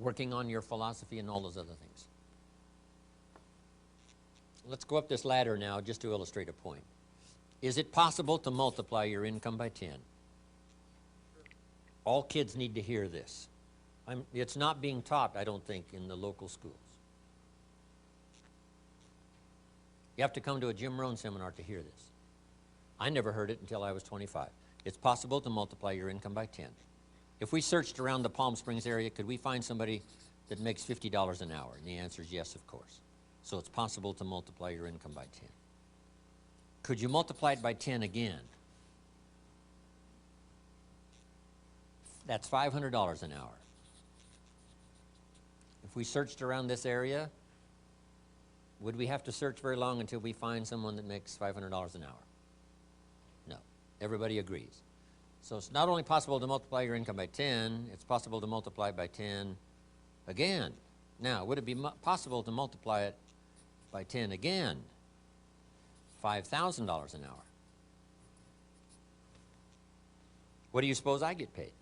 working on your philosophy and all those other things. Let's go up this ladder now just to illustrate a point. Is it possible to multiply your income by 10? All kids need to hear this. It's not being taught, I don't think, in the local schools. You have to come to a Jim Rohn seminar to hear this. I never heard it until I was 25. It's possible to multiply your income by 10. If we searched around the Palm Springs area, could we find somebody that makes $50 an hour? And the answer is yes, of course. So it's possible to multiply your income by 10. Could you multiply it by 10 again? That's $500 an hour. If we searched around this area, would we have to search very long until we find someone that makes $500 an hour? No. Everybody agrees. So it's not only possible to multiply your income by 10, it's possible to multiply by 10 again. Now, would it be possible to multiply it by 10 again? $5,000 an hour. What do you suppose I get paid?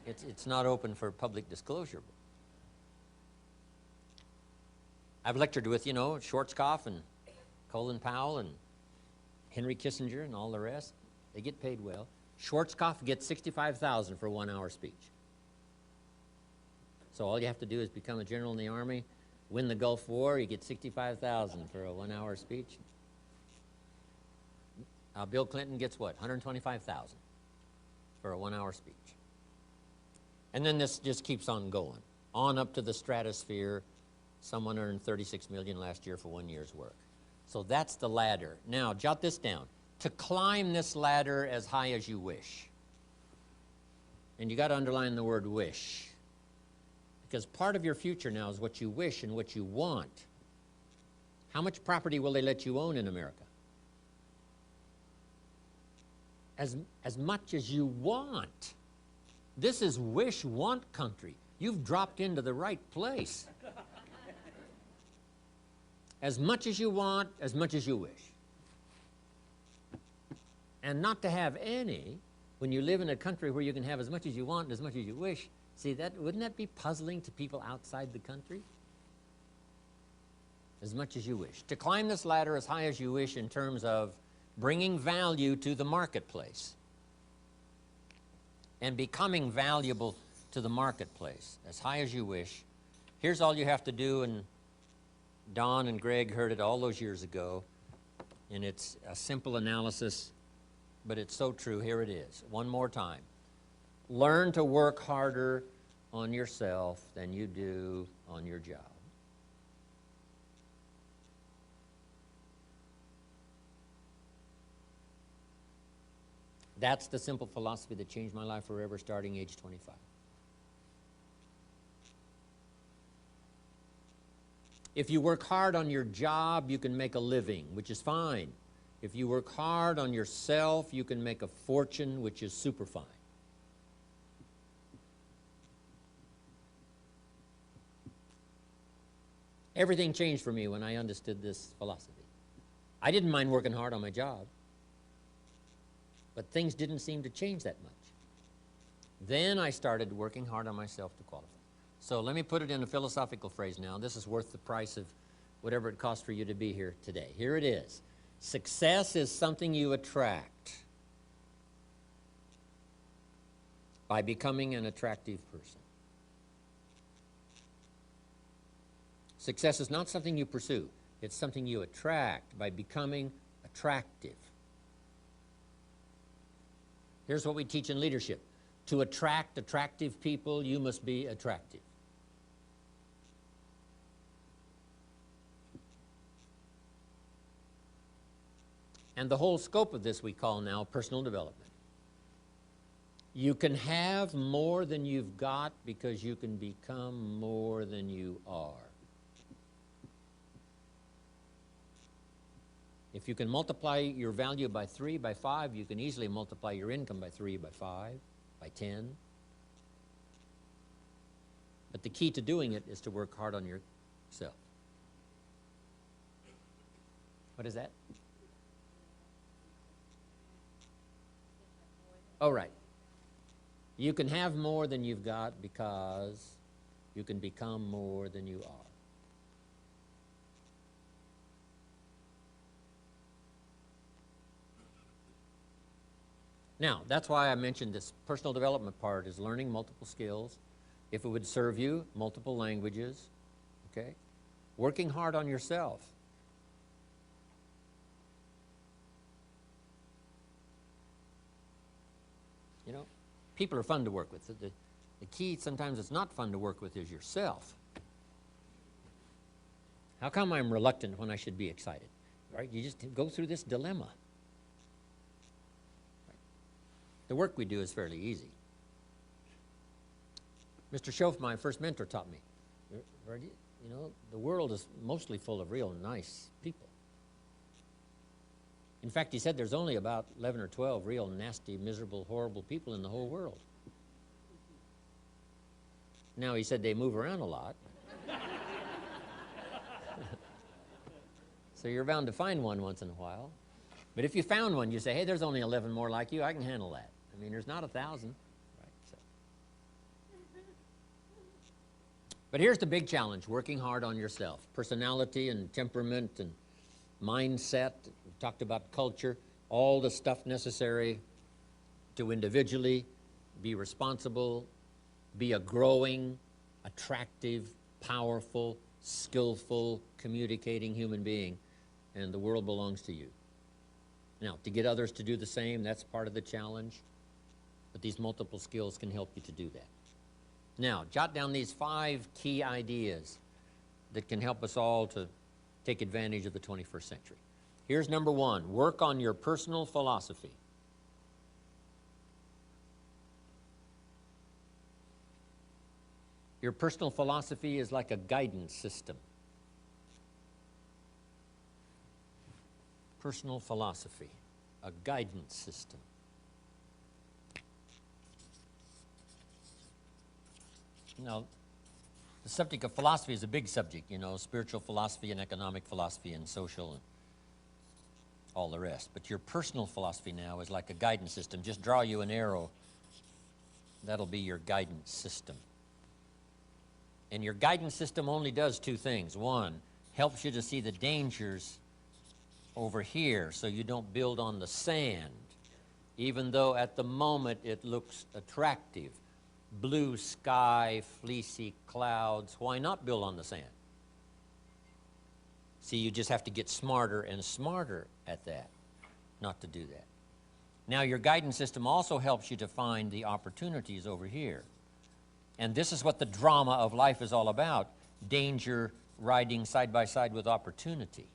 It's not open for public disclosure. I've lectured with, you know, Schwarzkopf and Colin Powell and Henry Kissinger and all the rest. They get paid well. Schwarzkopf gets $65,000 for a 1-hour speech. So all you have to do is become a general in the Army, win the Gulf War, you get $65,000 for a 1-hour speech. Bill Clinton gets what? $125,000 for a 1-hour speech. And then this just keeps on going, on up to the stratosphere. Someone earned $36 million last year for 1 year's work. So that's the ladder. Now, jot this down. To climb this ladder as high as you wish. And you got to underline the word wish. Because part of your future now is what you wish and what you want. How much property will they let you own in America? As much as you want. This is wish-want country. You've dropped into the right place. As much as you want, as much as you wish. And not to have any, when you live in a country where you can have as much as you want and as much as you wish, see, wouldn't that be puzzling to people outside the country? As much as you wish. To climb this ladder as high as you wish in terms of bringing value to the marketplace and becoming valuable to the marketplace as high as you wish. Here's all you have to do, and Don and Greg heard it all those years ago, and it's a simple analysis, but it's so true. Here it is, one more time. Learn to work harder on yourself than you do on your job. That's the simple philosophy that changed my life forever starting age 25. If you work hard on your job, you can make a living, which is fine. If you work hard on yourself, you can make a fortune, which is super fine. Everything changed for me when I understood this philosophy. I didn't mind working hard on my job, but things didn't seem to change that much. Then I started working hard on myself to qualify. So let me put it in a philosophical phrase now. This is worth the price of whatever it costs for you to be here today. Here it is. Success is something you attract by becoming an attractive person. Success is not something you pursue. It's something you attract by becoming attractive. Here's what we teach in leadership. To attract attractive people, you must be attractive. And the whole scope of this we call now personal development. You can have more than you've got because you can become more than you are. If you can multiply your value by 3, by 5, you can easily multiply your income by 3, by 5, by 10. But the key to doing it is to work hard on yourself. What is that? Oh, right. You can have more than you've got because you can become more than you are. Now, that's why I mentioned this personal development part is learning multiple skills. If it would serve you, multiple languages, okay? Working hard on yourself. You know, people are fun to work with. The key sometimes it's not fun to work with is yourself. How come I'm reluctant when I should be excited? Right? You just go through this dilemma. Right? The work we do is fairly easy. Mr. Schoaf, my first mentor, taught me, you know, the world is mostly full of real nice people. In fact, he said there's only about 11 or 12 real nasty, miserable, horrible people in the whole world. Now, he said they move around a lot. So you're bound to find one once in a while. But if you found one, you say, hey, there's only 11 more like you, I can handle that. I mean, there's not 1,000. Right, so. But here's the big challenge, working hard on yourself. Personality and temperament and mindset. We talked about culture, all the stuff necessary to individually be responsible, be a growing, attractive, powerful, skillful, communicating human being, and the world belongs to you. Now, to get others to do the same, that's part of the challenge, but these multiple skills can help you to do that. Now, jot down these 5 key ideas that can help us all to take advantage of the 21st century. Here's number 1, work on your personal philosophy. Your personal philosophy is like a guidance system. Personal philosophy, a guidance system. Now, the subject of philosophy is a big subject, you know, spiritual philosophy and economic philosophy and social and all the rest. But your personal philosophy now is like a guidance system. Just draw you an arrow. That'll be your guidance system. And your guidance system only does 2 things. 1, helps you to see the dangers over here so you don't build on the sand, even though at the moment it looks attractive. Blue sky, fleecy clouds, why not build on the sand? See, you just have to get smarter and smarter at that, not to do that. Now, your guidance system also helps you to find the opportunities over here. And this is what the drama of life is all about, danger riding side by side with opportunity.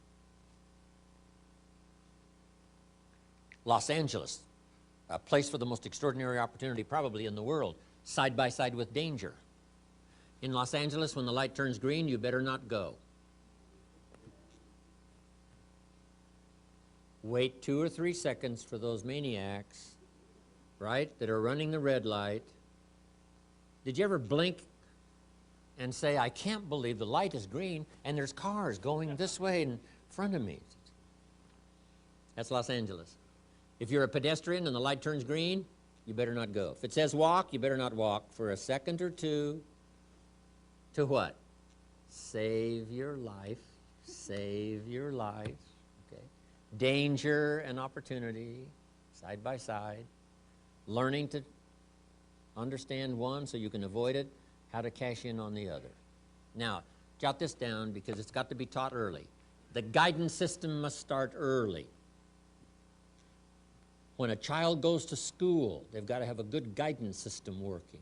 Los Angeles, a place for the most extraordinary opportunity probably in the world, side by side with danger. In Los Angeles, when the light turns green, you better not go. Wait 2 or 3 seconds for those maniacs, right, that are running the red light. Did you ever blink and say, I can't believe the light is green and there's cars going this way in front of me? That's Los Angeles. If you're a pedestrian and the light turns green, you better not go. If it says walk, you better not walk for a second or 2 to what? Save your life. Save your life. Okay. Danger and opportunity, side by side. Learning to understand one so you can avoid it, how to cash in on the other. Now, jot this down because it's got to be taught early. The guidance system must start early. When a child goes to school, they've got to have a good guidance system working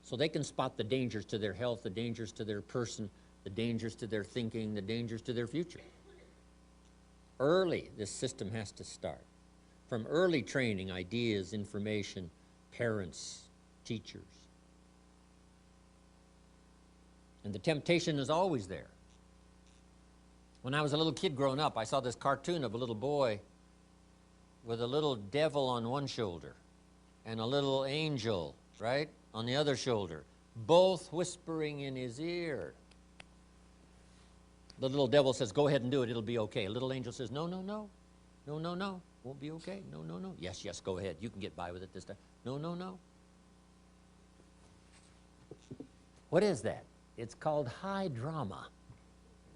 so they can spot the dangers to their health, the dangers to their person, the dangers to their thinking, the dangers to their future. Early, this system has to start. From early training, ideas, information, parents, teachers. And the temptation is always there. When I was a little kid growing up, I saw this cartoon of a little boy with a little devil on one shoulder and a little angel, right, on the other shoulder, both whispering in his ear. The little devil says, go ahead and do it, it'll be okay. A little angel says, no, no, no, no, no, no, won't be okay, no, no, no. Yes, yes, go ahead, you can get by with it this time. No, no, no. What is that? It's called high drama.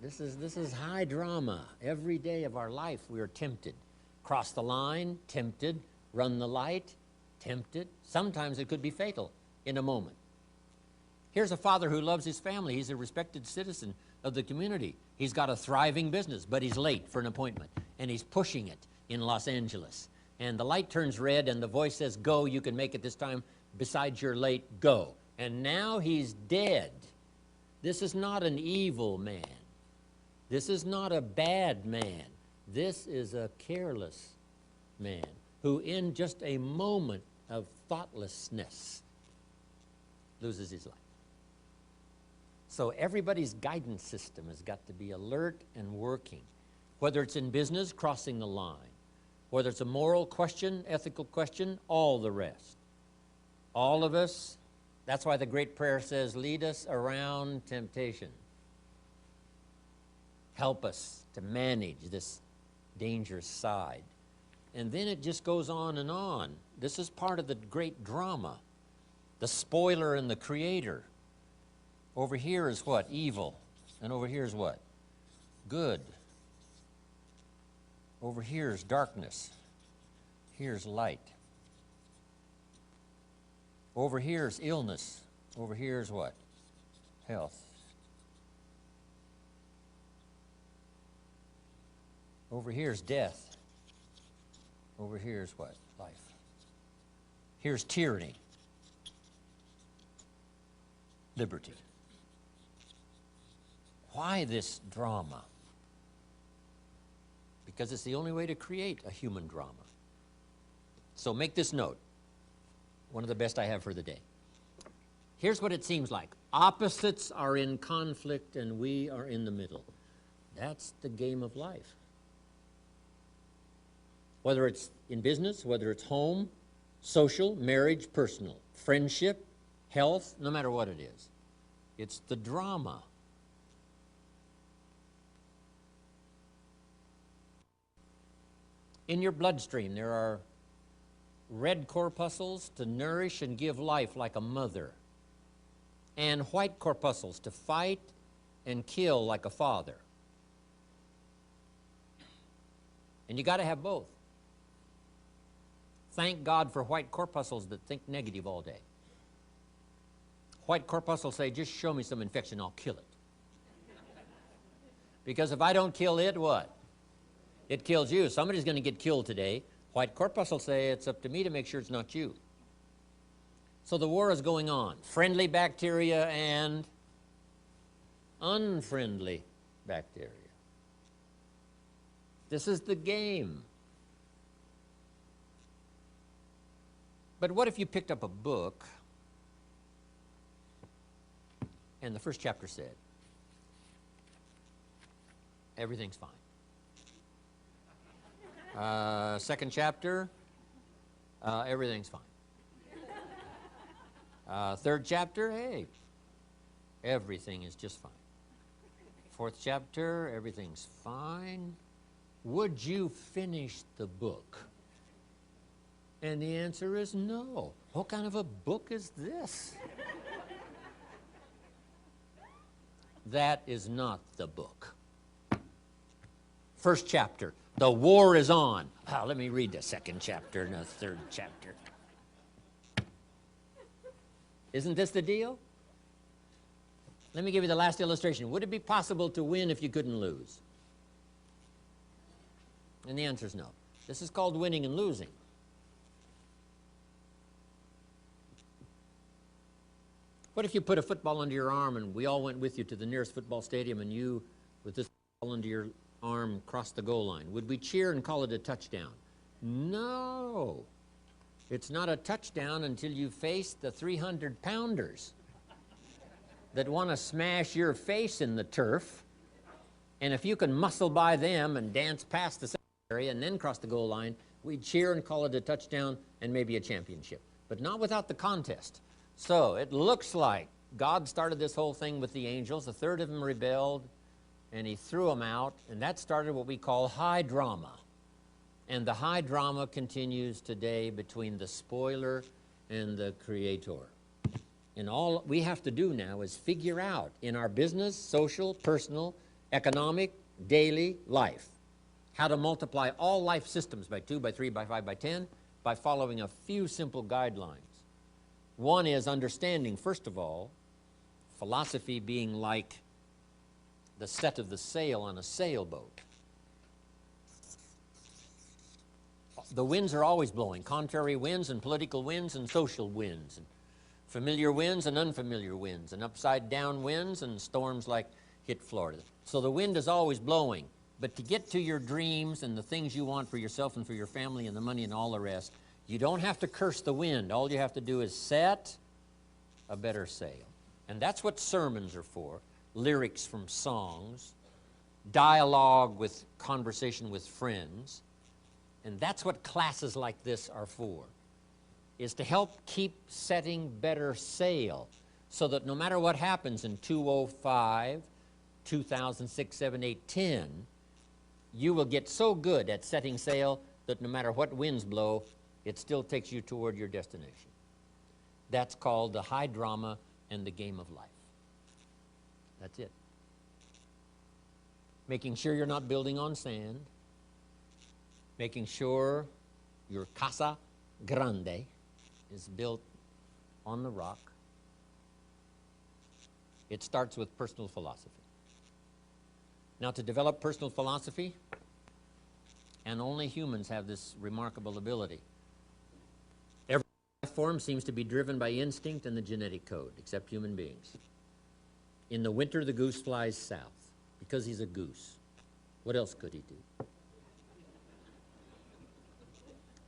This is high drama. Every day of our life we are tempted. Cross the line, tempted. Run the light, tempted. Sometimes it could be fatal in a moment. Here's a father who loves his family. He's a respected citizen of the community. He's got a thriving business, but he's late for an appointment, and he's pushing it in Los Angeles. And the light turns red, and the voice says, go, you can make it this time. Besides, you're late, go. And now he's dead. This is not an evil man. This is not a bad man. This is a careless man who in just a moment of thoughtlessness loses his life. So everybody's guidance system has got to be alert and working. Whether it's in business, crossing the line. Whether it's a moral question, ethical question, all the rest. All of us, that's why the great prayer says, lead us around temptation. Help us to manage this dangerous side. And then it just goes on and on. This is part of the great drama. The spoiler and the creator. Over here is what? Evil. And over here is what? Good. Over here is darkness. Here's light. Over here is illness. Over here is what? Health. Over here is death. Over here is what? Life. Here's tyranny. Liberty. Why this drama? Because it's the only way to create a human drama. So make this note. One of the best I have for the day. Here's what it seems like. Opposites are in conflict and we are in the middle. That's the game of life. Whether it's in business, whether it's home, social, marriage, personal, friendship, health, no matter what it is. It's the drama. In your bloodstream, there are red corpuscles to nourish and give life like a mother, and white corpuscles to fight and kill like a father. And you got to have both. Thank God for white corpuscles that think negative all day. White corpuscles say, just show me some infection, I'll kill it. Because if I don't kill it, what? It kills you. Somebody's going to get killed today. White corpuscles say it's up to me to make sure it's not you. So the war is going on. Friendly bacteria and unfriendly bacteria. This is the game. But what if you picked up a book and the first chapter said, everything's fine. Second chapter, everything's fine. Third chapter, hey, everything is just fine. Fourth chapter, everything's fine. Would you finish the book? And the answer is no. What kind of a book is this? That is not the book. First chapter. The war is on. Let me read the second chapter and the third chapter. Isn't this the deal? Let me give you the last illustration. Would it be possible to win if you couldn't lose? And the answer is no. This is called winning and losing. What if you put a football under your arm and we all went with you to the nearest football stadium and you, with this ball under your arm, crossed the goal line? Would we cheer and call it a touchdown? No. It's not a touchdown until you face the 300-pounders that want to smash your face in the turf. And if you can muscle by them and dance past the area and then cross the goal line, we'd cheer and call it a touchdown and maybe a championship. But not without the contest. So it looks like God started this whole thing with the angels. A third of them rebelled, and he threw them out, and that started what we call high drama. And the high drama continues today between the spoiler and the creator. And all we have to do now is figure out in our business, social, personal, economic, daily life how to multiply all life systems by 2, by 3, by 5, by 10 by following a few simple guidelines. One is understanding, first of all, philosophy being like the set of the sail on a sailboat. The winds are always blowing, contrary winds and political winds and social winds, and familiar winds and unfamiliar winds, and upside down winds and storms like hit Florida. So the wind is always blowing. But to get to your dreams and the things you want for yourself and for your family and the money and all the rest, you don't have to curse the wind. All you have to do is set a better sail. And that's what sermons are for, lyrics from songs, dialogue with conversation with friends. And that's what classes like this are for, is to help keep setting better sail so that no matter what happens in 2005, 2006, 7, 8, 10, you will get so good at setting sail that no matter what winds blow, it still takes you toward your destination. That's called the high drama and the game of life. That's it. Making sure you're not building on sand, making sure your casa grande is built on the rock. It starts with personal philosophy. Now, to develop personal philosophy, and only humans have this remarkable ability. Every life form seems to be driven by instinct and the genetic code, except human beings. In the winter, the goose flies south because he's a goose. What else could he do?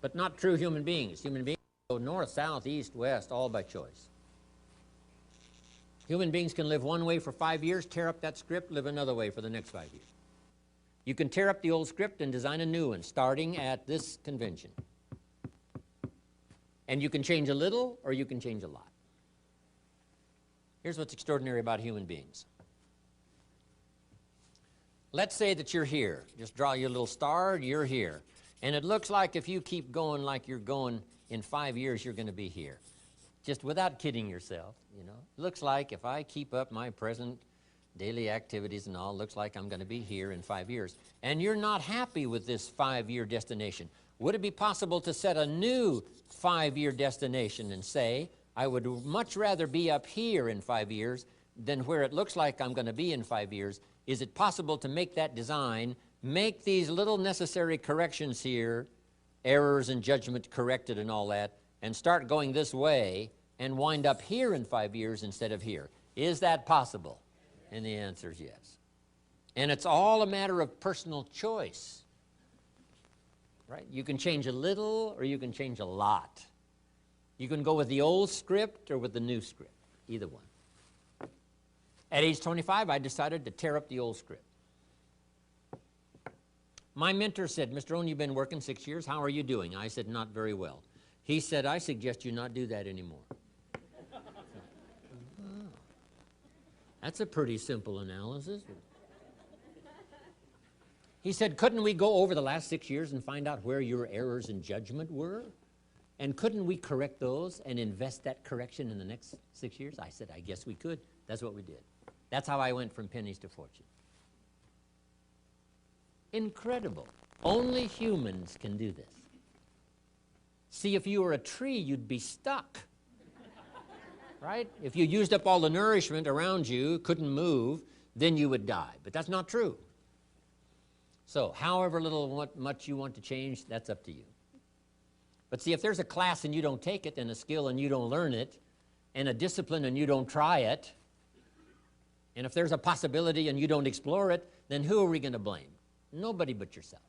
But not true human beings. Human beings go north, south, east, west, all by choice. Human beings can live one way for 5 years, tear up that script, live another way for the next 5 years. You can tear up the old script and design a new one, starting at this convention. And you can change a little, or you can change a lot. Here's what's extraordinary about human beings. Let's say that you're here. Just draw your little star, you're here. And it looks like if you keep going like you're going, in 5 years you're going to be here. Just without kidding yourself, you know. Looks like if I keep up my present daily activities and all, looks like I'm going to be here in 5 years. And you're not happy with this 5-year destination. Would it be possible to set a new 5-year destination and say, I would much rather be up here in 5 years than where it looks like I'm going to be in 5 years? Is it possible to make that design, make these little necessary corrections here, errors in judgment corrected and all that, and start going this way and wind up here in 5 years instead of here? Is that possible? And the answer is yes. And it's all a matter of personal choice, right? You can change a little or you can change a lot. You can go with the old script or with the new script, either one. At age 25, I decided to tear up the old script. My mentor said, Mr. Rohn, you've been working 6 years. How are you doing? I said, not very well. He said, I suggest you not do that anymore. Oh, that's a pretty simple analysis. He said, couldn't we go over the last 6 years and find out where your errors in judgment were? And couldn't we correct those and invest that correction in the next 6 years? I said, I guess we could. That's what we did. That's how I went from pennies to fortune. Incredible. Only humans can do this. See, if you were a tree, you'd be stuck, right? If you used up all the nourishment around you, couldn't move, then you would die. But that's not true. So, however little much you want to change, that's up to you. But see, if there's a class and you don't take it, and a skill and you don't learn it, and a discipline and you don't try it, and if there's a possibility and you don't explore it, then who are we going to blame? Nobody but yourself.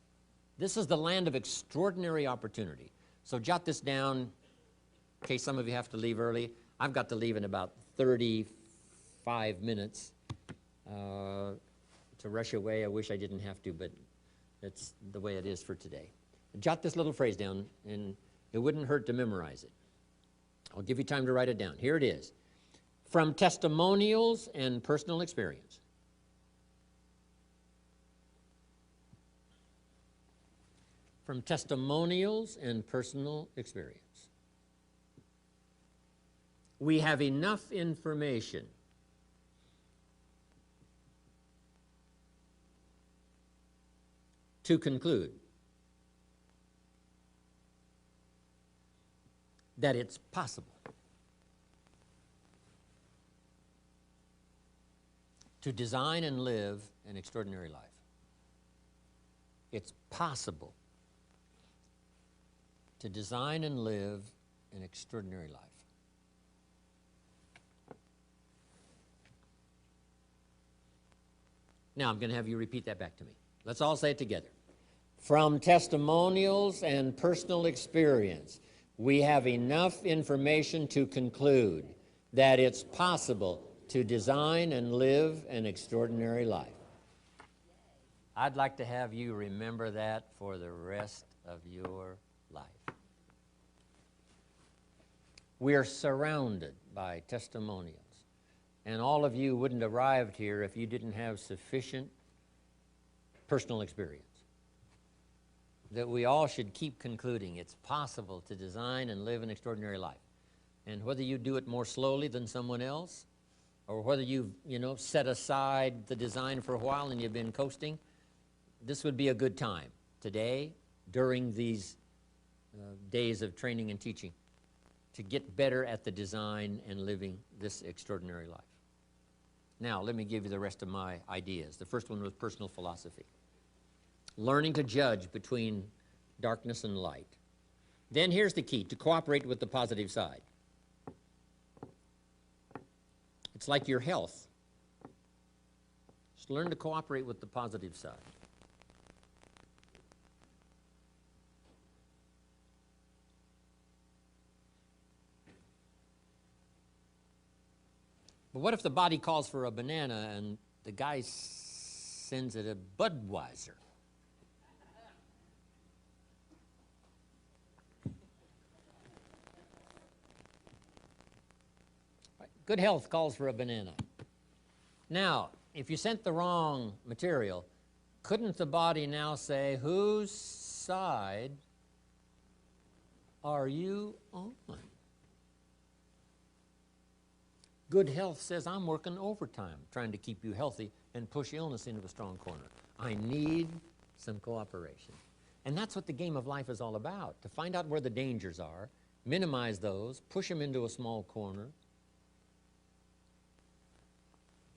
This is the land of extraordinary opportunity. So jot this down in case some of you have to leave early. I've got to leave in about 35 minutes to rush away. I wish I didn't have to, but that's the way it is for today. Jot this little phrase down, and it wouldn't hurt to memorize it. I'll give you time to write it down. Here it is. From testimonials and personal experience. From testimonials and personal experience. we have enough information to conclude that it's possible to design and live an extraordinary life. It's possible to design and live an extraordinary life. Now, I'm going to have you repeat that back to me. Let's all say it together. From testimonials and personal experience, we have enough information to conclude that it's possible to design and live an extraordinary life. I'd like to have you remember that for the rest of your life. We are surrounded by testimonials, and all of you wouldn't have arrived here if you didn't have sufficient personal experience. That we all should keep concluding it's possible to design and live an extraordinary life. And whether you do it more slowly than someone else, or whether you've, set aside the design for a while and you've been coasting, this would be a good time today, during these days of training and teaching, to get better at the design and living this extraordinary life. Now, let me give you the rest of my ideas. The first one was personal philosophy. Learning to judge between darkness and light. Then here's the key, to cooperate with the positive side. It's like your health. Just learn to cooperate with the positive side. But what if the body calls for a banana and the guy sends it a Budweiser? Good health calls for a banana. Now, if you sent the wrong material, couldn't the body now say, whose side are you on? Good health says, I'm working overtime, trying to keep you healthy and push illness into a strong corner. I need some cooperation. And that's what the game of life is all about, to find out where the dangers are, minimize those, push them into a small corner.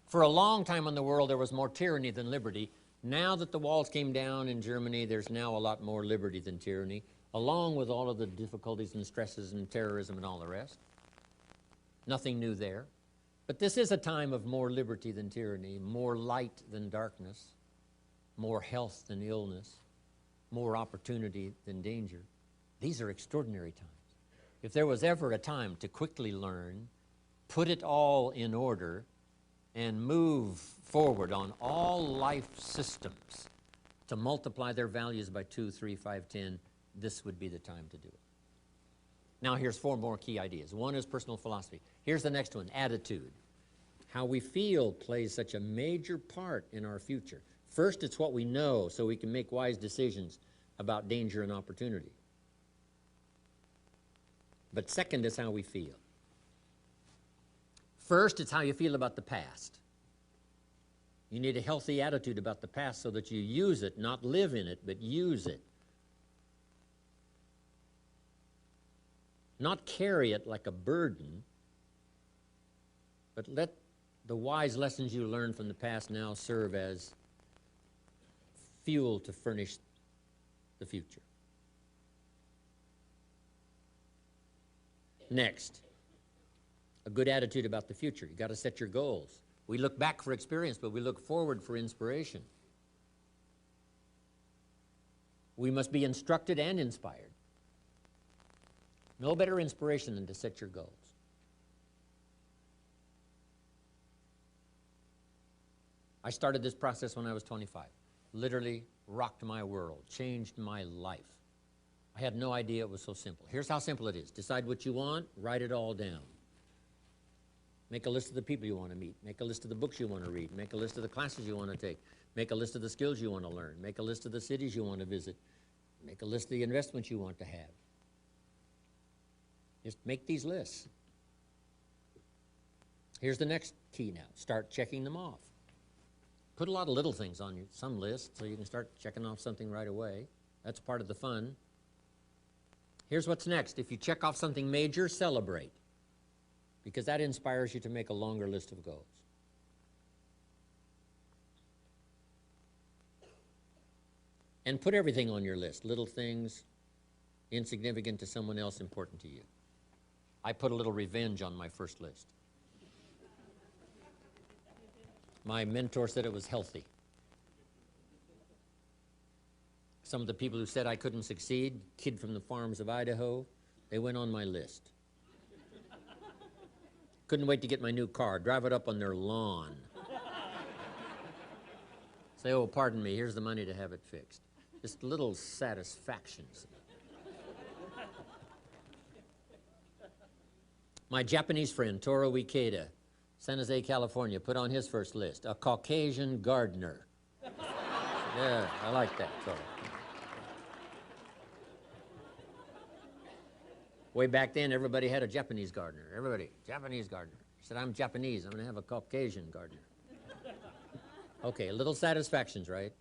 For a long time in the world, there was more tyranny than liberty. Now that the walls came down in Germany, there's now a lot more liberty than tyranny, along with all of the difficulties and stresses and terrorism and all the rest. Nothing new there. But this is a time of more liberty than tyranny, more light than darkness, more health than illness, more opportunity than danger. These are extraordinary times. If there was ever a time to quickly learn, put it all in order, and move forward on all life systems to multiply their values by 2, 3, 5, 10, this would be the time to do it. Now here's 4 more key ideas. One is personal philosophy. Here's the next one, attitude. How we feel plays such a major part in our future. First, it's what we know, so we can make wise decisions about danger and opportunity. But second is how we feel. First, it's how you feel about the past. You need a healthy attitude about the past so that you use it, not live in it, but use it. Not carry it like a burden, but let the wise lessons you learned from the past now serve as fuel to furnish the future. Next, a good attitude about the future. You got to set your goals. We look back for experience, but we look forward for inspiration. We must be instructed and inspired. No better inspiration than to set your goals. I started this process when I was 25. Literally rocked my world, changed my life. I had no idea it was so simple. Here's how simple it is. Decide what you want, write it all down. Make a list of the people you want to meet. Make a list of the books you want to read. Make a list of the classes you want to take. Make a list of the skills you want to learn. Make a list of the cities you want to visit. Make a list of the investments you want to have. Just make these lists. Here's the next key now. Start checking them off. Put a lot of little things on some list so you can start checking off something right away. That's part of the fun. Here's what's next. If you check off something major, celebrate, because that inspires you to make a longer list of goals. And put everything on your list, little things, insignificant to someone else, important to you. I put a little revenge on my first list. My mentor said it was healthy. Some of the people who said I couldn't succeed, kid from the farms of Idaho, they went on my list. Couldn't wait to get my new car, drive it up on their lawn. Say, oh, pardon me, here's the money to have it fixed. Just little satisfactions. My Japanese friend, Toro Ikeda, San Jose, California, put on his first list, a Caucasian gardener. Yeah, I like that, Toro. Way back then, everybody had a Japanese gardener. Everybody, Japanese gardener. He said, I'm Japanese, I'm gonna have a Caucasian gardener. Okay, little satisfactions, right?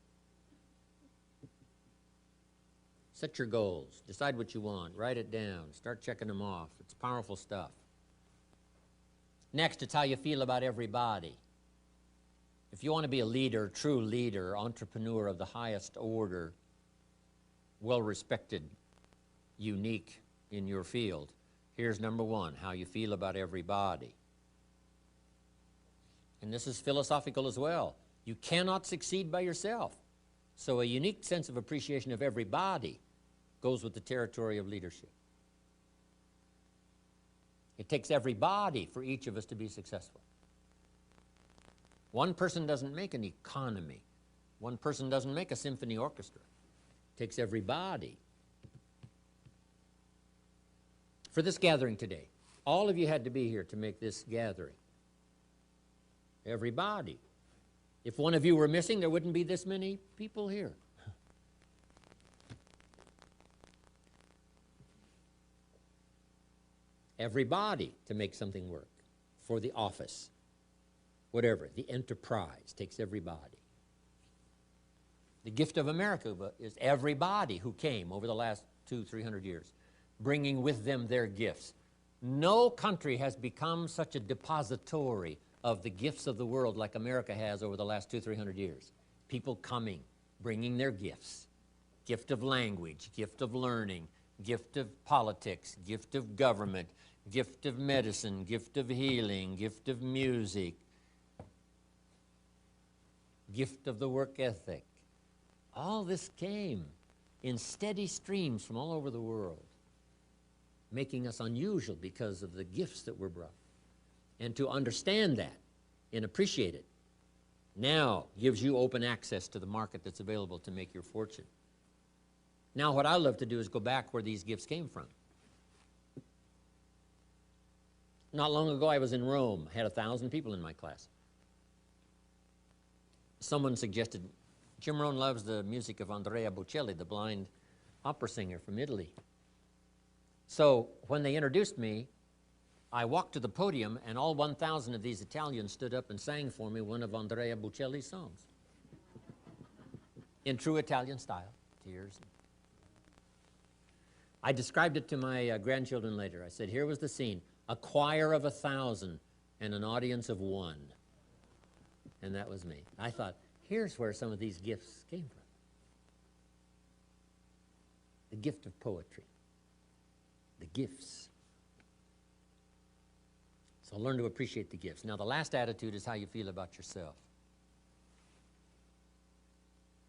Set your goals, decide what you want, write it down, start checking them off. It's powerful stuff. Next, it's how you feel about everybody. If you want to be a leader, true leader, entrepreneur of the highest order, well-respected, unique in your field, here's number one, how you feel about everybody. And this is philosophical as well. You cannot succeed by yourself. So a unique sense of appreciation of everybody goes with the territory of leadership. It takes everybody for each of us to be successful. One person doesn't make an economy. One person doesn't make a symphony orchestra. It takes everybody. For this gathering today, all of you had to be here to make this gathering. Everybody. If one of you were missing, there wouldn't be this many people here. Everybody to make something work. For the office, whatever, the enterprise takes everybody. The gift of America is everybody who came over the last 200-300 years, bringing with them their gifts. No country has become such a depository of the gifts of the world like America has over the last 200-300 years. People coming, bringing their gifts. Gift of language, gift of learning, gift of politics, gift of government, gift of medicine, gift of healing, gift of music, gift of the work ethic. All this came in steady streams from all over the world, making us unusual because of the gifts that were brought. And to understand that and appreciate it now gives you open access to the market that's available to make your fortune. Now what I love to do is go back where these gifts came from. Not long ago I was in Rome, had 1,000 people in my class. Someone suggested, Jim Rohn loves the music of Andrea Bocelli, the blind opera singer from Italy. So when they introduced me, I walked to the podium and all 1,000 of these Italians stood up and sang for me one of Andrea Bocelli's songs. In true Italian style, tears. I described it to my grandchildren later. I said, here was the scene, a choir of 1,000 and an audience of 1. And that was me. I thought, here's where some of these gifts came from. The gift of poetry. The gifts. So learn to appreciate the gifts. Now the last attitude is how you feel about yourself.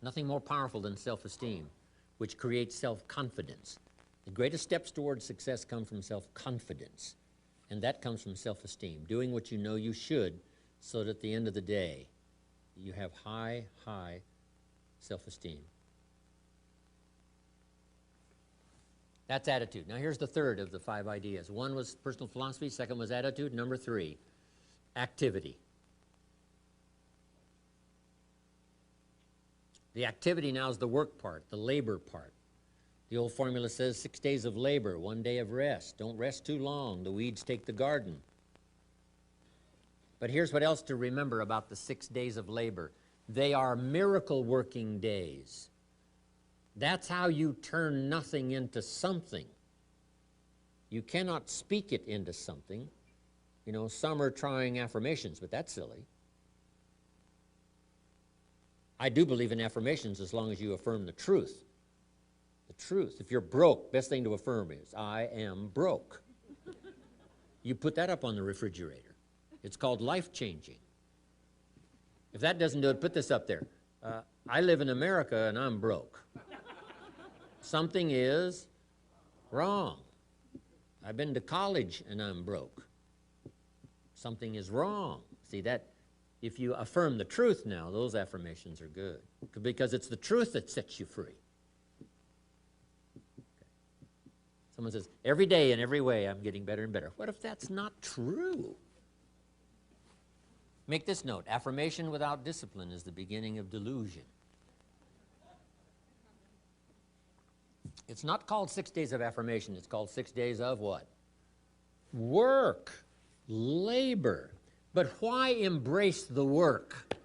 Nothing more powerful than self-esteem, which creates self-confidence. The greatest steps towards success come from self-confidence, and that comes from self-esteem, doing what you know you should so that at the end of the day, you have high, high self-esteem. That's attitude. Now here's the third of the 5 ideas. 1 was personal philosophy, 2nd was attitude, number 3, activity. The activity now is the work part, the labor part. The old formula says 6 days of labor, 1 day of rest. Don't rest too long, the weeds take the garden. But here's what else to remember about the 6 days of labor. They are miracle working days. That's how you turn nothing into something. You cannot speak it into something. You know, some are trying affirmations, but that's silly. I do believe in affirmations as long as you affirm the truth. The truth. If you're broke, best thing to affirm is, I am broke. You put that up on the refrigerator. It's called life-changing. If that doesn't do it, put this up there. I live in America and I'm broke. Something is wrong. I've been to college and I'm broke. Something is wrong. See that? If you affirm the truth now, those affirmations are good. Because it's the truth that sets you free. Okay. Someone says, every day in every way I'm getting better and better. What if that's not true? Make this note. Affirmation without discipline is the beginning of delusion. It's not called 6 days of affirmation. It's called 6 days of what? Work. Labor. But why embrace the work?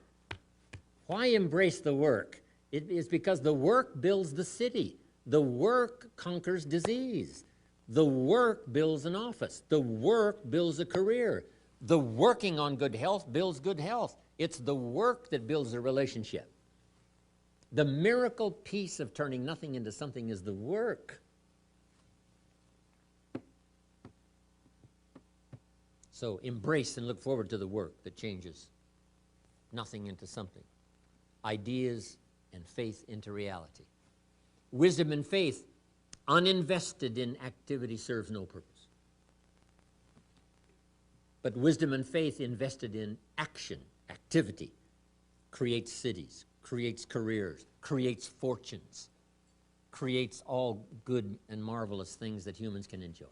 Why embrace the work? It is because the work builds the city. The work conquers disease. The work builds an office. The work builds a career. The working on good health builds good health. It's the work that builds a relationship. The miracle piece of turning nothing into something is the work. So embrace and look forward to the work that changes nothing into something. Ideas and faith into reality. Wisdom and faith, uninvested in activity, serves no purpose. But wisdom and faith invested in action, activity, creates cities, creates careers, creates fortunes, creates all good and marvelous things that humans can enjoy.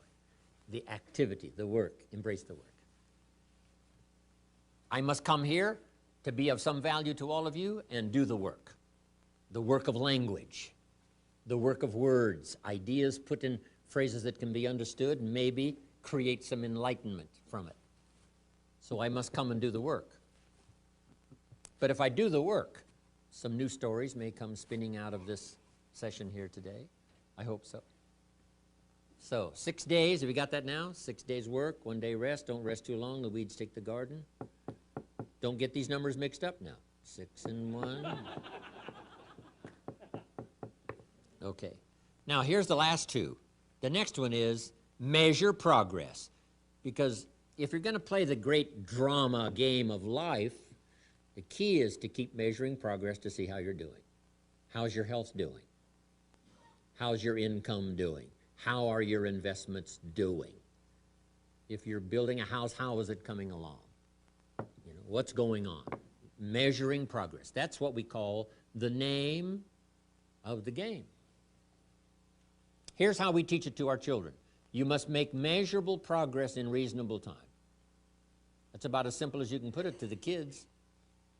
The activity, the work, embrace the work. I must come here to be of some value to all of you and do the work of language, the work of words, ideas put in phrases that can be understood, and maybe create some enlightenment from it. So I must come and do the work. But if I do the work, some new stories may come spinning out of this session here today. I hope so. So 6 days, have we got that now? 6 days work, 1 day rest. Don't rest too long, the weeds take the garden. Don't get these numbers mixed up now. 6 and 1. Okay. Now here's the last two. The next one is measure progress. Because if you're going to play the great drama game of life, the key is to keep measuring progress to see how you're doing. How's your health doing? How's your income doing? How are your investments doing? If you're building a house, how is it coming along? You know, what's going on? Measuring progress. That's what we call the name of the game. Here's how we teach it to our children. You must make measurable progress in reasonable time. That's about as simple as you can put it to the kids.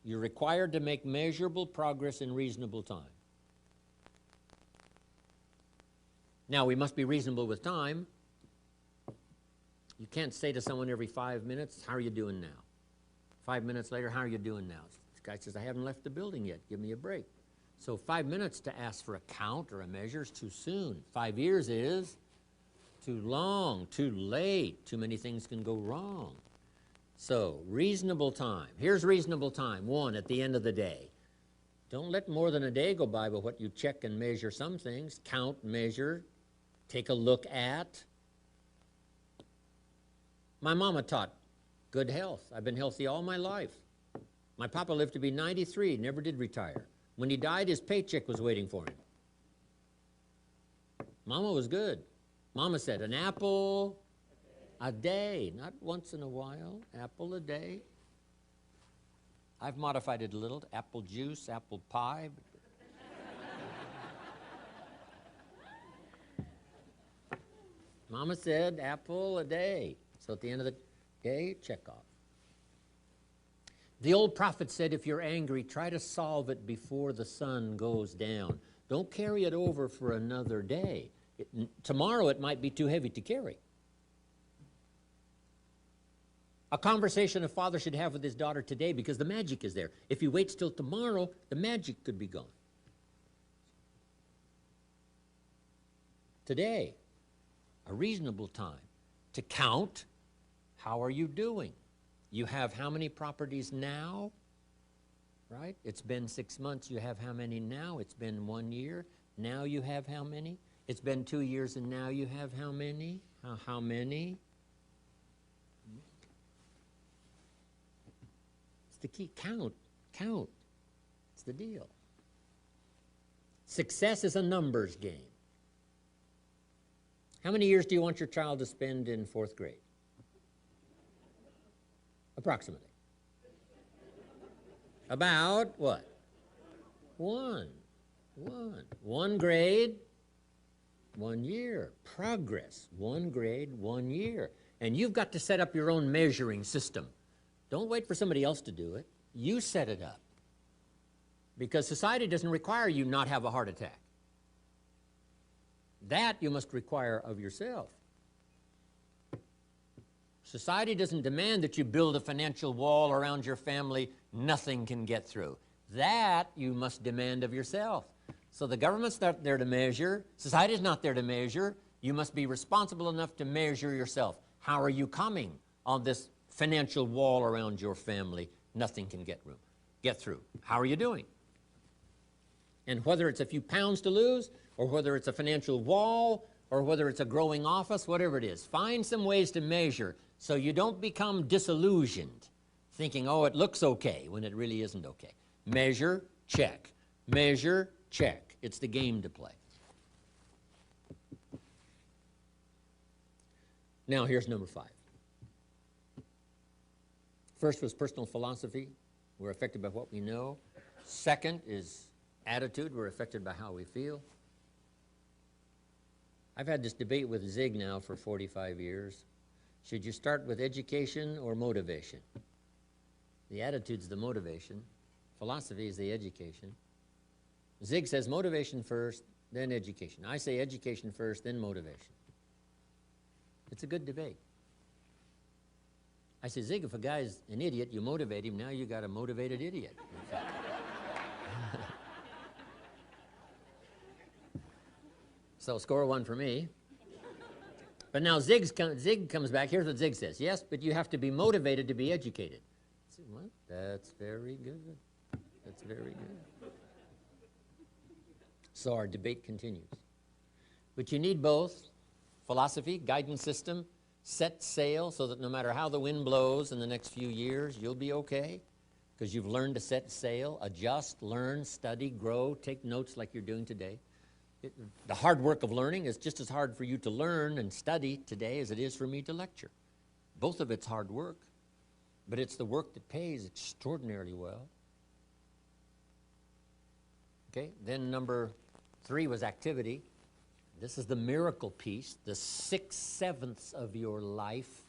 You're required to make measurable progress in reasonable time. Now, we must be reasonable with time. You can't say to someone every 5 minutes, how are you doing now? 5 minutes later, how are you doing now? This guy says, I haven't left the building yet. Give me a break. So 5 minutes to ask for a count or a measure is too soon. 5 years is too long, too late. Too many things can go wrong. So reasonable time. Here's reasonable time. 1, at the end of the day. Don't let more than a day go by but what you check and measure some things. Count, measure, take a look at. My mama taught good health. I've been healthy all my life. My papa lived to be 93, never did retire. When he died, his paycheck was waiting for him. Mama was good. Mama said, an apple a day, not once in a while, apple a day. I've modified it a little, apple juice, apple pie. Mama said apple a day. So at the end of the day, check off. The old prophet said, if you're angry, try to solve it before the sun goes down. Don't carry it over for another day. Tomorrow it might be too heavy to carry. A conversation a father should have with his daughter today, because the magic is there. If he waits till tomorrow, the magic could be gone. Today, a reasonable time to count, how are you doing? You have how many properties now? Right? It's been 6 months. You have how many now? It's been 1 year. Now you have how many? It's been 2 years, and now you have how many? How many? It's the key. Count. Count. It's the deal. Success is a numbers game. How many years do you want your child to spend in 4th grade? Approximately. About what? One. One grade, 1 year. Progress. 1 grade, 1 year. And you've got to set up your own measuring system. Don't wait for somebody else to do it. You set it up. Because society doesn't require you not have a heart attack. That you must require of yourself. Society doesn't demand that you build a financial wall around your family nothing can get through. That you must demand of yourself. So the government's not there to measure. Society's not there to measure. You must be responsible enough to measure yourself. How are you coming on this financial wall around your family? Nothing can get through. How are you doing? And whether it's a few pounds to lose, or whether it's a financial wall, or whether it's a growing office, whatever it is, find some ways to measure so you don't become disillusioned, thinking, oh, it looks okay, when it really isn't okay. Measure, check. Measure, check. It's the game to play. Now, here's number 5. First was personal philosophy. We're affected by what we know. Second is attitude. We're affected by how we feel. I've had this debate with Zig now for 45 years. Should you start with education or motivation? The attitude's the motivation. Philosophy is the education. Zig says motivation first, then education. I say education first, then motivation. It's a good debate. I say, Zig, if a guy's an idiot, you motivate him. Now you got a motivated idiot. So score 1 for me. But now Zig comes back. Here's what Zig says. Yes, but you have to be motivated to be educated. I said, what? That's very good. That's very good. So our debate continues. But you need both. Philosophy, guidance system, set sail so that no matter how the wind blows in the next few years, you'll be okay because you've learned to set sail, adjust, learn, study, grow, take notes like you're doing today. The hard work of learning is just as hard for you to learn and study today as it is for me to lecture. Both of it's hard work, but it's the work that pays extraordinarily well. Okay, then number 3 was activity. This is the miracle piece, the 6/7 of your life,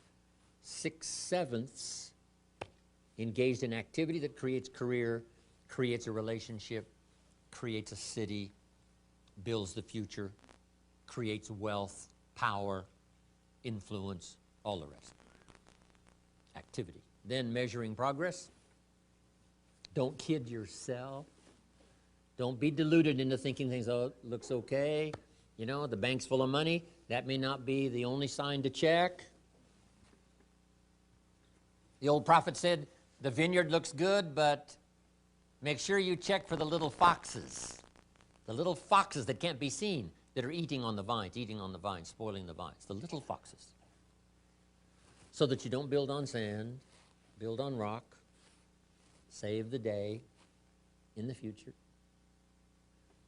6/7 engaged in activity that creates career, creates a relationship, creates a city, builds the future, creates wealth, power, influence, all the rest. Activity. Then measuring progress. Don't kid yourself. Don't be deluded into thinking things, oh, it looks okay. You know, the bank's full of money. That may not be the only sign to check. The old prophet said, the vineyard looks good, but make sure you check for the little foxes. The little foxes that can't be seen, that are eating on the vines, spoiling the vines. The little foxes. So that you don't build on sand, build on rock, save the day in the future.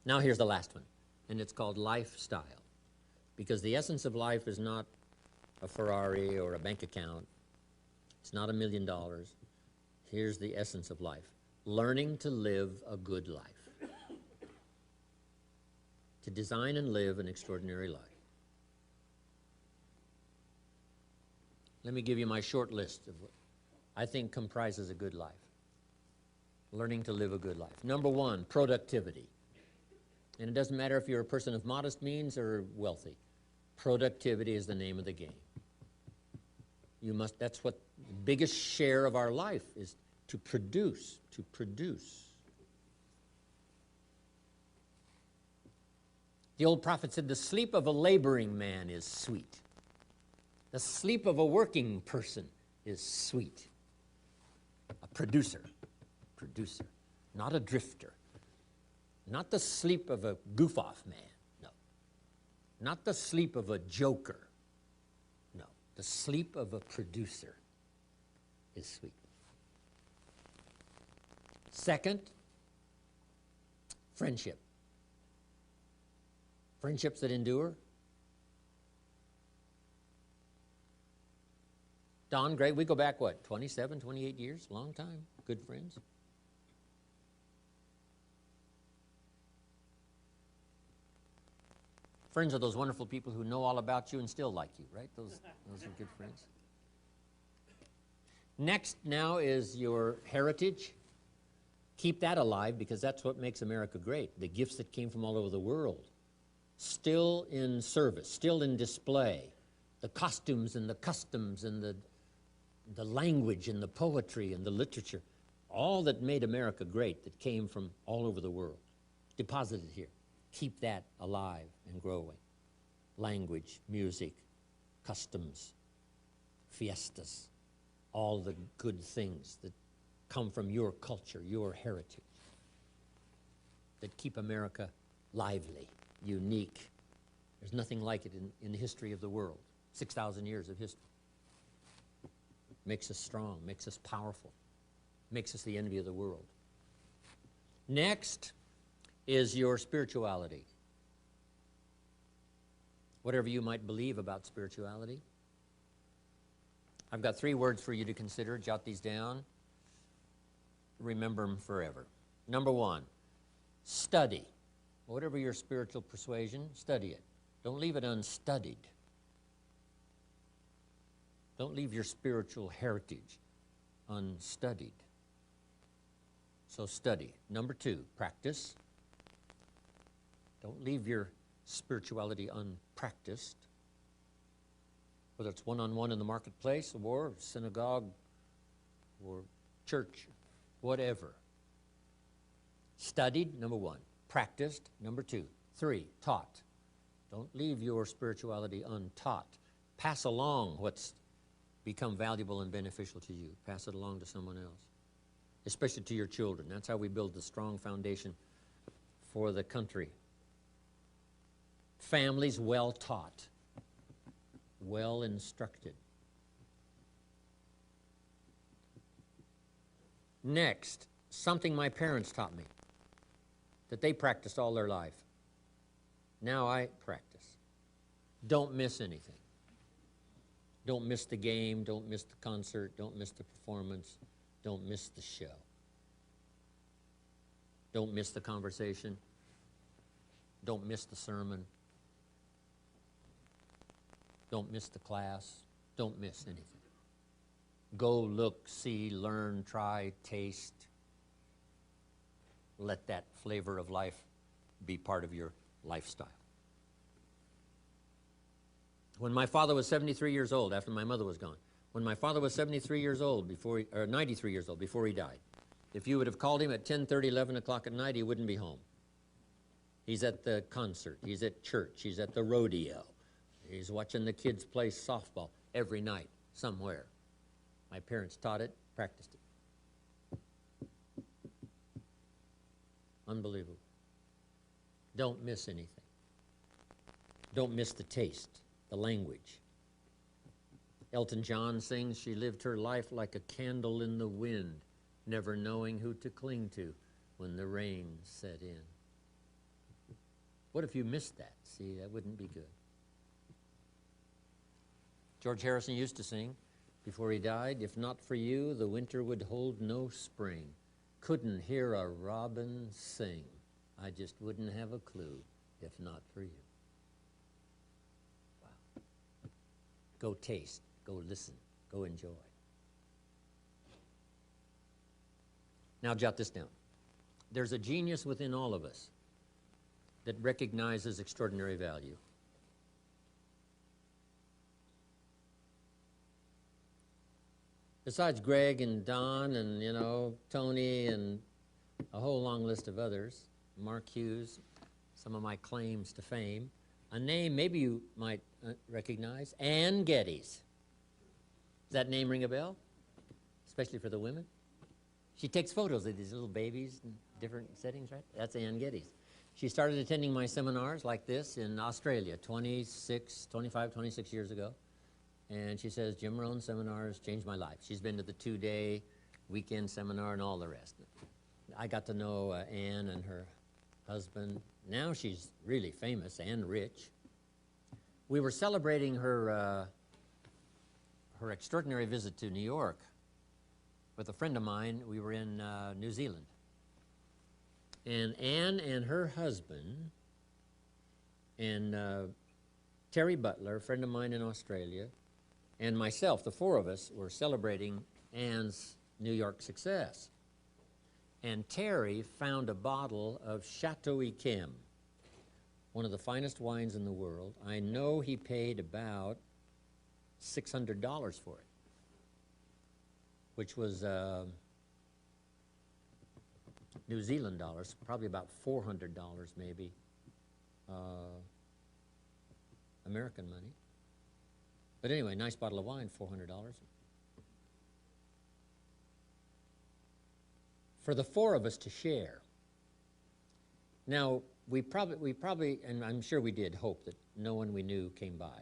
Now here's the last one, and it's called lifestyle. Because the essence of life is not a Ferrari or a bank account. It's not $1 million. Here's the essence of life. Learning to live a good life. To design and live an extraordinary life. Let me give you my short list of what I think comprises a good life. Learning to live a good life. Number 1, productivity. And it doesn't matter if you're a person of modest means or wealthy. Productivity is the name of the game. That's what The biggest share of our life is to produce, to produce. The old prophet said, the sleep of a laboring man is sweet. The sleep of a working person is sweet. A producer, not a drifter. Not the sleep of a goof-off man, no. Not the sleep of a joker, no. The sleep of a producer is sweet. Second, friendship. Friendships that endure. Don, Greg, we go back, what, 27, 28 years? Long time. Good friends. Friends are those wonderful people who know all about you and still like you, right? Those are good friends. Next now is your heritage. Keep that alive because that's what makes America great. The gifts that came from all over the world. Still in service, still in display. The costumes and the customs and the language and the poetry and the literature. All that made America great that came from all over the world. Deposited here. Keep that alive and growing. Language, music, customs, fiestas, all the good things that come from your culture, your heritage, that keep America lively, unique. There's nothing like it in the history of the world. 6,000 years of history. Makes us strong, makes us powerful, makes us the envy of the world. Next is your spirituality. Whatever you might believe about spirituality. I've got 3 words for you to consider. Jot these down. Remember them forever. Number 1, study. Whatever your spiritual persuasion, study it. Don't leave it unstudied. Don't leave your spiritual heritage unstudied. So study. Number 2, practice. Don't leave your spirituality unpracticed, whether it's one-on-one in the marketplace or synagogue or church, whatever. Studied, number 1. Practiced, number 2. 3, taught. Don't leave your spirituality untaught. Pass along what's become valuable and beneficial to you. Pass it along to someone else, especially to your children. That's how we build the strong foundation for the country. Families well taught, well instructed. Next, something my parents taught me that they practiced all their life. Now I practice. Don't miss anything. Don't miss the game, don't miss the concert, don't miss the performance, don't miss the show. Don't miss the conversation. Don't miss the sermon. Don't miss the class. Don't miss anything. Go, look, see, learn, try, taste. Let that flavor of life be part of your lifestyle. When my father was 73 years old, after my mother was gone, when my father was 73 years old, or 93 years old, before he died, if you would have called him at 10:30, 11 o'clock at night, he wouldn't be home. He's at the concert, he's at church, he's at the rodeo, he's watching the kids play softball every night, somewhere. My parents taught it, practiced it. Unbelievable. Don't miss anything. Don't miss the taste, the language. Elton John sings, she lived her life like a candle in the wind, never knowing who to cling to when the rain set in. What if you missed that? See, that wouldn't be good. George Harrison used to sing before he died, if not for you, the winter would hold no spring. Couldn't hear a robin sing. I just wouldn't have a clue if not for you. Wow. Go taste, go listen, go enjoy. Now jot this down. There's a genius within all of us that recognizes extraordinary value. besides Greg and Don and, you know, Tony and a whole long list of others, Mark Hughes, some of my claims to fame, a name maybe you might recognize, Ann Geddes. Does that name ring a bell? Especially for the women? She takes photos of these little babies in different settings, right? That's Ann Geddes. She started attending my seminars like this in Australia 26 years ago. And she says, Jim Rohn seminars changed my life. She's been to the 2-day weekend seminar and all the rest. I got to know Ann and her husband. Now she's really famous and rich. We were celebrating her extraordinary visit to New York with a friend of mine. We were in New Zealand. And Ann and her husband and Terry Butler, a friend of mine in Australia, and myself, the four of us, were celebrating Ann's New York success. And Terry found a bottle of Chateau Yquem, one of the finest wines in the world. I know he paid about $600 for it, which was New Zealand dollars, probably about $400 maybe, American money. But anyway, nice bottle of wine, $400. For the four of us to share. Now, we probably, and I'm sure we did, hope that no one we knew came by.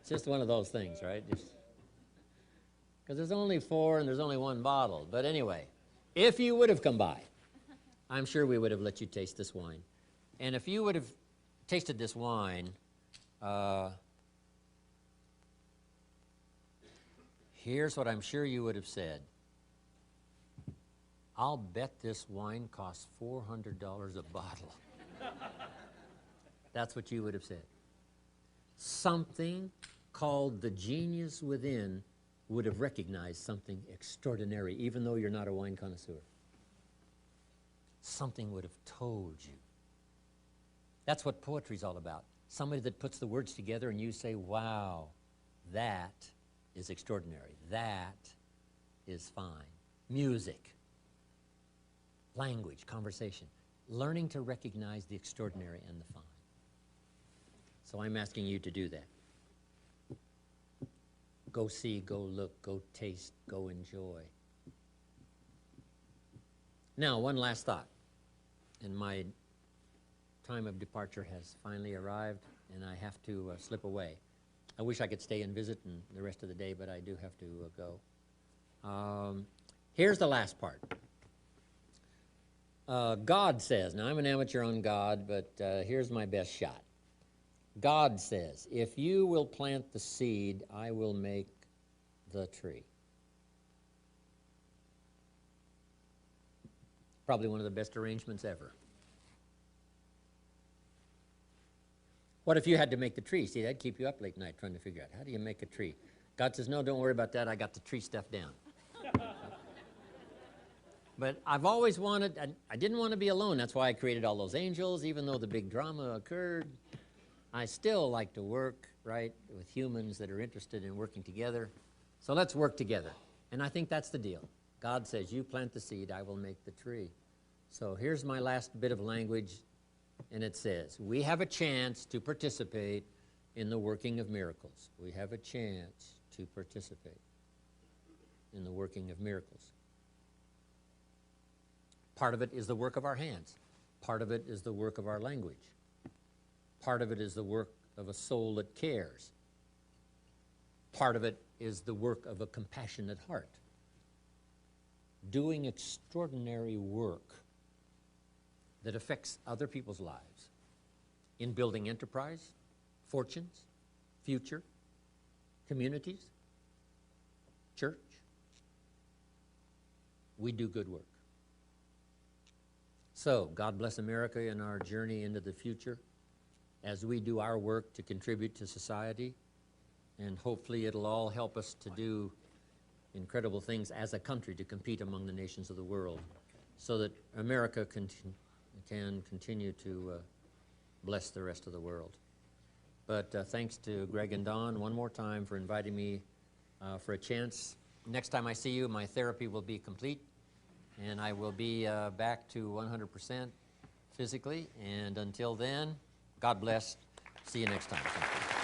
It's just one of those things, right? Because there's only four and there's only one bottle. But anyway, if you would have come by, I'm sure we would have let you taste this wine. And if you would have tasted this wine, here's what I'm sure you would have said. I'll bet this wine costs $400 a bottle. That's what you would have said. Something called the genius within would have recognized something extraordinary, even though you're not a wine connoisseur. Something would have told you. That's what poetry's all about. Somebody that puts the words together and you say, wow, that is extraordinary. That is fine. Music, language, conversation, learning to recognize the extraordinary and the fine. So I'm asking you to do that. Go see, go look, go taste, go enjoy. Now, one last thought, and my time of departure has finally arrived, and I have to slip away. I wish I could stay and visit and the rest of the day, but I do have to go. Here's the last part. God says, now I'm an amateur on God, but here's my best shot. God says, if you will plant the seed, I will make the tree. Probably one of the best arrangements ever. What if you had to make the tree? See, that'd keep you up late night trying to figure out, how do you make a tree? God says, no, don't worry about that. I got the tree stuff down. But I've always wanted, I didn't want to be alone. That's why I created all those angels, even though the big drama occurred. I still like to work, right, with humans that are interested in working together. So let's work together. And I think that's the deal. God says, you plant the seed, I will make the tree. So here's my last bit of language, and it says, we have a chance to participate in the working of miracles. We have a chance to participate in the working of miracles. Part of it is the work of our hands. Part of it is the work of our language. Part of it is the work of a soul that cares. Part of it is the work of a compassionate heart. Doing extraordinary work that affects other people's lives in building enterprise, fortunes, future, communities, church. We do good work. So, God bless America in our journey into the future as we do our work to contribute to society, and hopefully it'll all help us to do incredible things as a country to compete among the nations of the world so that America can continue to bless the rest of the world. But thanks to Greg and Don one more time for inviting me for a chance. Next time I see you, my therapy will be complete, and I will be back to 100% physically. And until then, God bless. See you next time. Thank you.